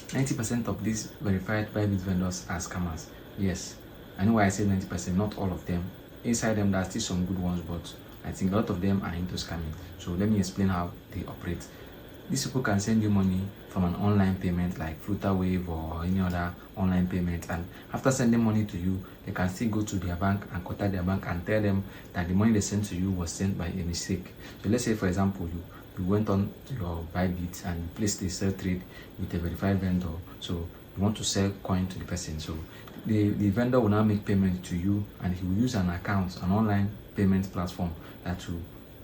90% of these verified Bybit vendors are scammers. Yes, I know why I say 90%, not all of them. Inside them, there are still some good ones, but I think a lot of them are into scamming. So let me explain how they operate. These people can send you money from an online payment like Flutterwave or any other online payment, and after sending money to you, they can still go to their bank and contact their bank and tell them that the money they sent to you was sent by a mistake. So let's say, for example, you went on to your Bybit and you placed a sell trade with a verified vendor. So you want to sell coin to the person. So the vendor will now make payment to you, and he will use an account, an online payment platform that will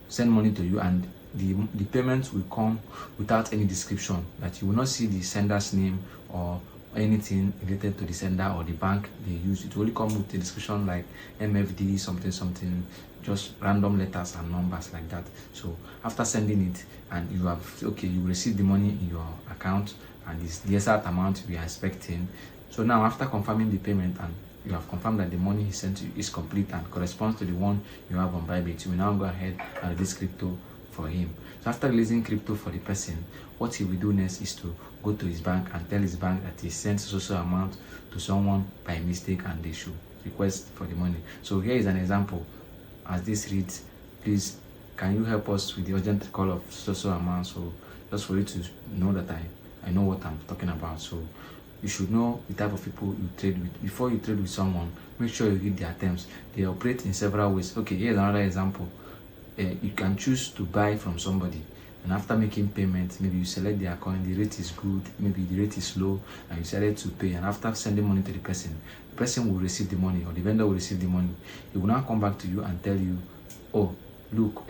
send money to you, and the payment will come without any description, that you will not see the sender's name or anything related to the sender or the bank they use. It will only come with a description like MFD something something, just random letters and numbers like that. So after sending it, and you have you receive the money in your account, and it's the exact amount we are expecting. So now, after confirming the payment and you have confirmed that the money he sent you is complete and corresponds to the one you have on Bybit, you will now go ahead and release crypto for him. So after releasing crypto for the person, what he will do next is to go to his bank and tell his bank that he sent so amount to someone by mistake, and they should request for the money. So here is an example. As this reads, please can you help us with the urgent call of so amount? So just for you to know that I know what I'm talking about. So you should know the type of people you trade with. Before you trade with someone, make sure you read their terms. They operate in several ways. Okay, here's another example. You can choose to buy from somebody, and after making payment, maybe you select their coin, the rate is good, maybe the rate is low, and you select to pay, and after sending money to the person will receive the money, or the vendor will receive the money. He will now come back to you and tell you, oh look,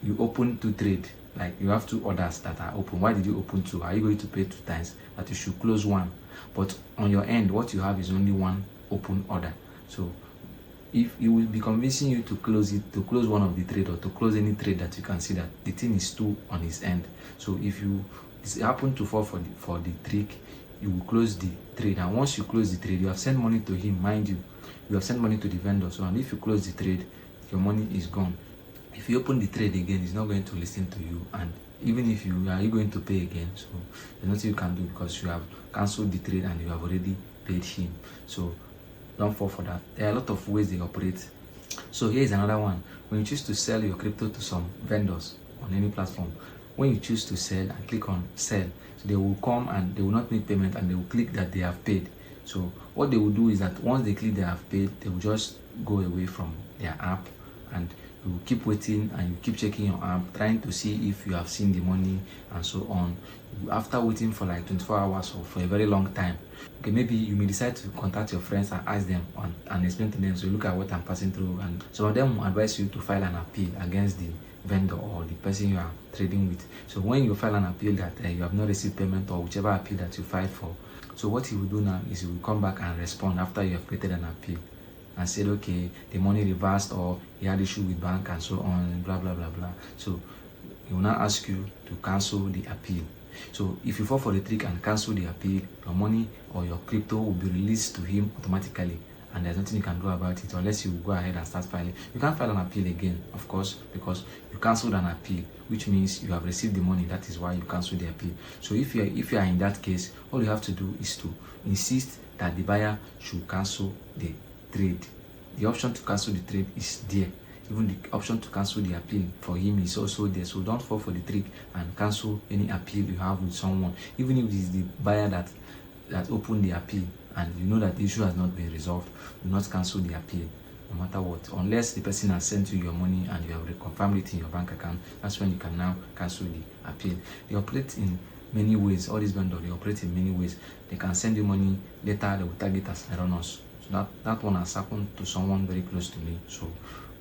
you open to trade, like you have 2 orders that are open. Why did you open 2? Are you going to pay 2 times? That you should close 1, but on your end what you have is only 1 open order. So if he will be convincing you to close one of the trade, or to close any trade that you can see that the thing is 2 on his end. So if you happen to fall for the trick, you will close the trade, and once you close the trade, you have sent money to him. Mind you have sent money to the vendor. So, and if you close the trade, your money is gone. If you open the trade again, he's not going to listen to you, and even if you are going to pay again. So there's nothing you can do, because you have cancelled the trade and you have already paid him. So don't fall for that. There are a lot of ways they operate. So here is another one. When you choose to sell your crypto to some vendors on any platform, when you choose to sell and click on sell, so they will come and they will not make payment, and they will click that they have paid. So what they will do is that once they click they have paid, they will just go away from their app, and you will keep waiting, and you keep checking your app, trying to see if you have seen the money and so on. After waiting for like 24 hours or for a very long time, okay, maybe you may decide to contact your friends and ask them and explain to them, so look at what I'm passing through, and some of them will advise you to file an appeal against the vendor or the person you are trading with. So when you file an appeal that you have not received payment, or whichever appeal that you filed for, so what he will do now is he will come back and respond after you have created an appeal and said, okay, the money reversed, or he had issue with bank and so on, blah blah blah blah. So he will now ask you to cancel the appeal. So if you fall for the trick and cancel the appeal, your money or your crypto will be released to him automatically, and there's nothing you can do about it unless you go ahead and start filing. You can't file an appeal again, of course, because you cancelled an appeal, which means you have received the money. That is why you cancel the appeal. So if you are in that case, all you have to do is to insist that the buyer should cancel the trade. The option to cancel the trade is there. Even the option to cancel the appeal for him is also there. So don't fall for the trick and cancel any appeal you have with someone, even if it is the buyer that opened the appeal and you know that the issue has not been resolved. Do not cancel the appeal, no matter what, unless the person has sent you your money and you have reconfirmed it in your bank account. That's when you can now cancel the appeal. They operate in many ways. All these vendors, they operate in many ways. They can send you money, later they will tag it as erroneous. So that one has happened to someone very close to me. So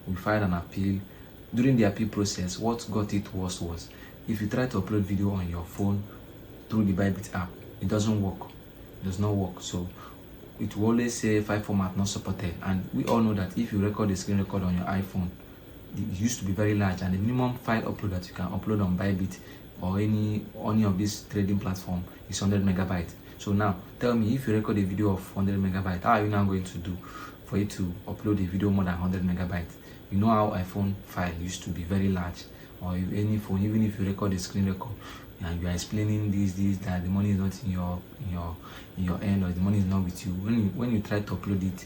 we filed an appeal. During the appeal process, what got it worse was, if you try to upload video on your phone through the Bybit app, it doesn't work. It does not work. So it will always say file format not supported, and we all know that if you record a screen record on your iPhone, it used to be very large, and the minimum file upload that you can upload on Bybit or any of this trading platform is 100 megabytes. So now tell me, if you record a video of 100 megabytes, how are you now going to do for you to upload a video more than 100 megabytes? You know how iPhone file used to be very large, or any phone, even if you record a screen record, and you are explaining this, that the money is not in your end, or the money is not with you. When you try to upload it,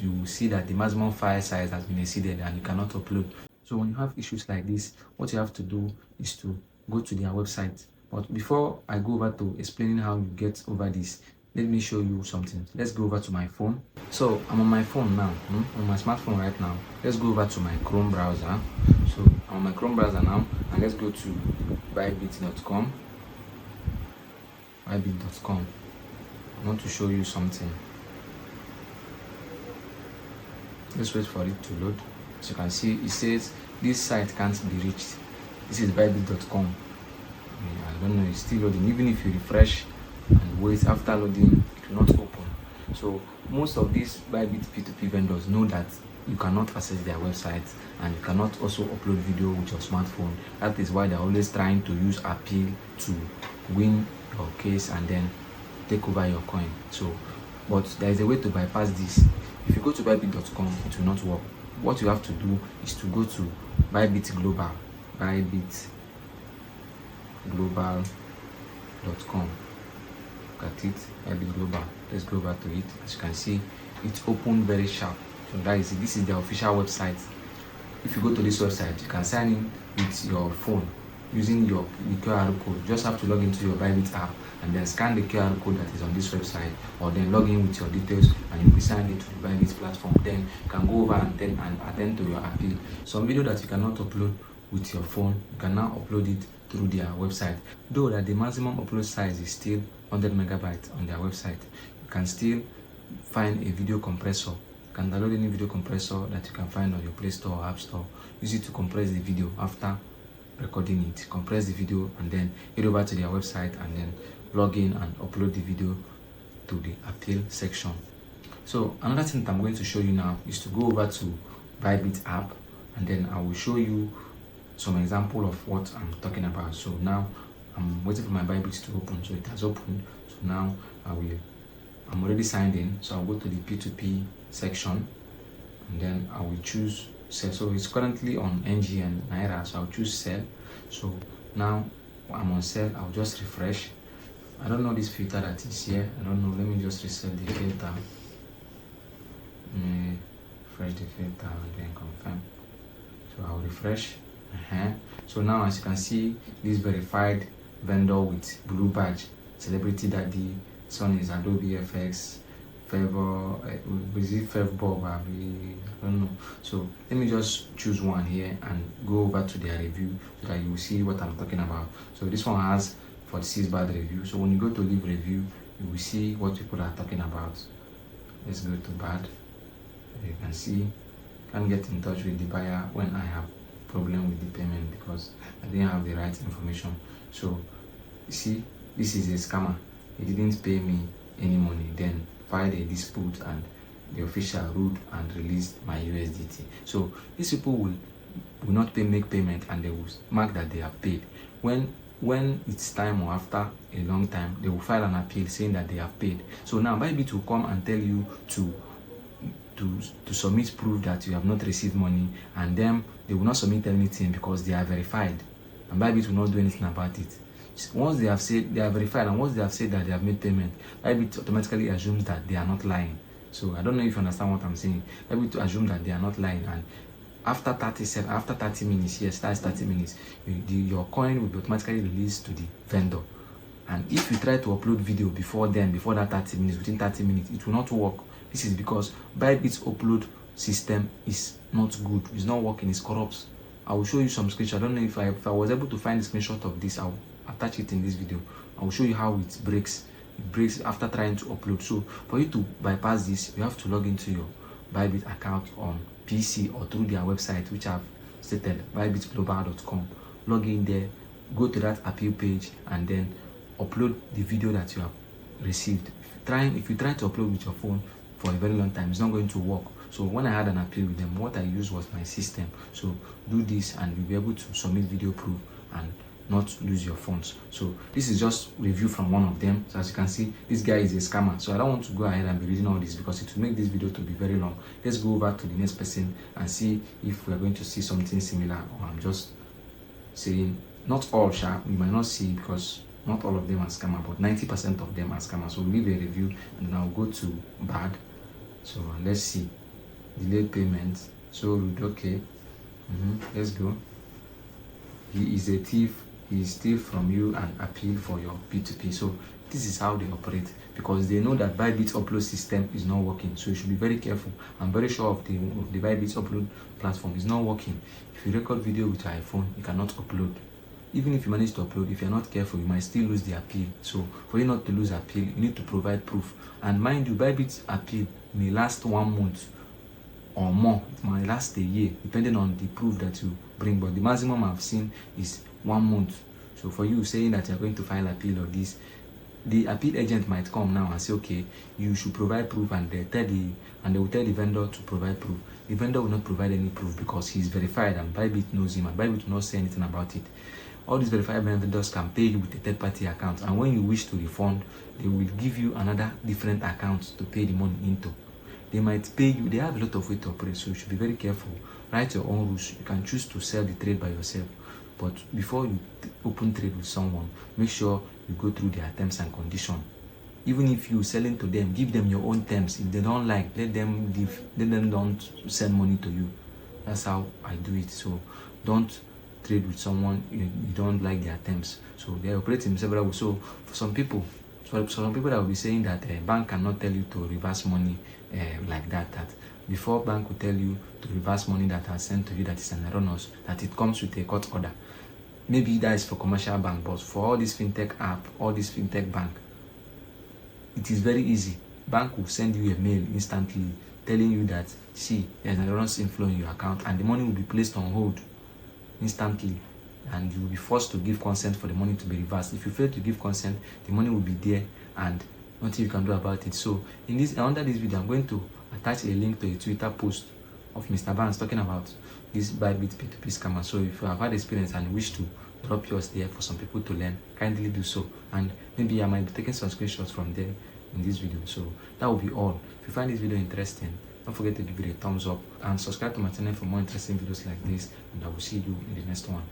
you will see that the maximum file size has been exceeded and you cannot upload. So when you have issues like this, what you have to do is to go to their website. But before I go over to explaining how you get over this, let me show you something. Let's go over to my phone. So I'm on my phone now, on my smartphone right now. Let's go over to my Chrome browser. So I'm on my Chrome browser now, and let's go to bybit.com. Bybit.com. I want to show you something. Let's wait for it to load. As you can see, it says this site can't be reached. This is bybit.com. I don't know, it's still loading. Even if you refresh and wait, after loading, it will not open. So most of these Bybit P2P vendors know that you cannot access their websites, and you cannot also upload video with your smartphone. That is why they're always trying to use appeal to win your case and then take over your coin. So, but there is a way to bypass this. If you go to bybit.com, it will not work. What you have to do is to go to Bybit Global, bybitglobal.com. Look at it, Bybit Global. Let's go back to it. As you can see, it's opened very sharp. So that is it. This is the official website. If you go to this website, you can sign in with your phone using the QR code. You just have to log into your Bybit app and then scan the QR code that is on this website, or then log in with your details and you'll be signed into the Bybit platform. Then you can go over and attend to your appeal. Some video that you cannot upload with your phone, you can now upload it through their website. Though that the maximum upload size is still 100 megabytes on their website, you can still find a video compressor. You can download any video compressor that you can find on your Play Store or App Store. Use it to compress the video after recording it. Compress the video and then head over to their website and then log in and upload the video to the appeal section. So another thing that I'm going to show you now is to go over to Bybit app, and then I will show you some example of what I'm talking about. So now I'm waiting for my Bybit to open. So it has opened. So now I'm already signed in. So I'll go to the P2P section and then I will choose sell. So it's currently on NG and Naira, so I'll choose sell. So now I'm on sell. I'll just refresh. I don't know this filter that is here. I don't know. Let me just reset the filter. Refresh the filter and then confirm. So I'll refresh. So now, as you can see, this verified vendor with blue badge, Celebrity Daddy. This one is Adobe FX, Favor, I don't know. So let me just choose one here and go over to their review so that you will see what I'm talking about. So this one has 46 bad review. So when you go to leave review, you will see what people are talking about. Let's go to bad. You can see, can get in touch with the buyer when I have problem with the payment because I didn't have the right information. So you see, this is a scammer. He didn't pay me any money, then filed a dispute and the official ruled and released my USDT. So these people will not make payment, and they will mark that they have paid. When it's time or after a long time, they will file an appeal saying that they have paid. So now Bybit will come and tell you to submit proof that you have not received money, and then they will not submit anything because they are verified, and Bybit will not do anything about it. Once they have said they are verified, and once they have said that they have made payment, Bybit automatically assumes that they are not lying. So I don't know if you understand what I'm saying. Bybit assume that they are not lying, and after 30 minutes, yes, that's 30 minutes, your coin will be automatically released to the vendor. And if you try to upload video before that 30 minutes, within 30 minutes, it will not work. This is because Bybit's upload system is not good. It's not working. It's corrupt. I will show you some screenshot. I don't know if I was able to find a screenshot of this. I'll attach it in this video. I will show you how it breaks. It breaks after trying to upload. So for you to bypass this, you have to log into your Bybit account on PC or through their website, which I've stated, bybitglobal.com. Log in there, go to that appeal page, and then upload the video that you have received. If you try to upload with your phone for a very long time, it's not going to work. So when I had an appeal with them, what I used was my system. So do this and you'll be able to submit video proof and not lose your funds. So this is just review from one of them. So as you can see, this guy is a scammer. So I don't want to go ahead and be reading all this because it will make this video to be very long. Let's go over to the next person and see if we're going to see something similar, or I'm just saying Not all, you might not see because not all of them are scammer, but 90% of them are scammers. So we'll leave a review and I'll go to bad. So let's see. Delayed payment. So rude, okay. Let's go. He is a thief. He steals from you and appeal for your P2P. So this is how they operate, because they know that Bybit upload system is not working. So you should be very careful. I'm very sure of the Bybit upload platform is not working. If you record video with your iPhone, you cannot upload. Even if you manage to upload, if you're not careful, you might still lose the appeal. So for you not to lose appeal, you need to provide proof. And mind you, Bybit appeal may last 1 month or more. It might last a year, depending on the proof that you bring. But the maximum I've seen is 1 month. So for you saying that you're going to file appeal or this, the appeal agent might come now and say, okay, you should provide proof, and they will tell the vendor to provide proof. The vendor will not provide any proof because he's verified and Bybit knows him, and Bybit will not say anything about it. All these verified vendors can pay you with a third-party account, and when you wish to refund, they will give you another different account to pay the money into. They might pay you. They have a lot of ways to operate, so you should be very careful. Write your own rules. You can choose to sell the trade by yourself, but before you open trade with someone, make sure you go through their terms and conditions. Even if you selling to them, give them your own terms. If they don't like, let them leave. Let them don't send money to you. That's how I do it. So don't trade with someone you don't like their terms. So they operate in several ways. So for some people that will be saying that a bank cannot tell you to reverse money like that before bank will tell you to reverse money that has sent to you that is an erroneous, that it comes with a court order. Maybe that is for commercial bank, but for all this fintech app, all this fintech bank, it is very easy. Bank will send you a mail instantly telling you that, see, there's an erroneous inflow in your account, and the money will be placed on hold instantly, and you will be forced to give consent for the money to be reversed. If you fail to give consent, the money will be there and nothing you can do about it. So under this video, I'm going to attach a link to a Twitter post of Mr. Barnes talking about this Bybit P2P scammer. So if you have had experience and wish to drop yours there for some people to learn, kindly do so, and maybe I might be taking some screenshots from there in this video. So that will be all. If you find this video interesting, don't forget to give it a thumbs up and subscribe to my channel for more interesting videos like this, and I will see you in the next one.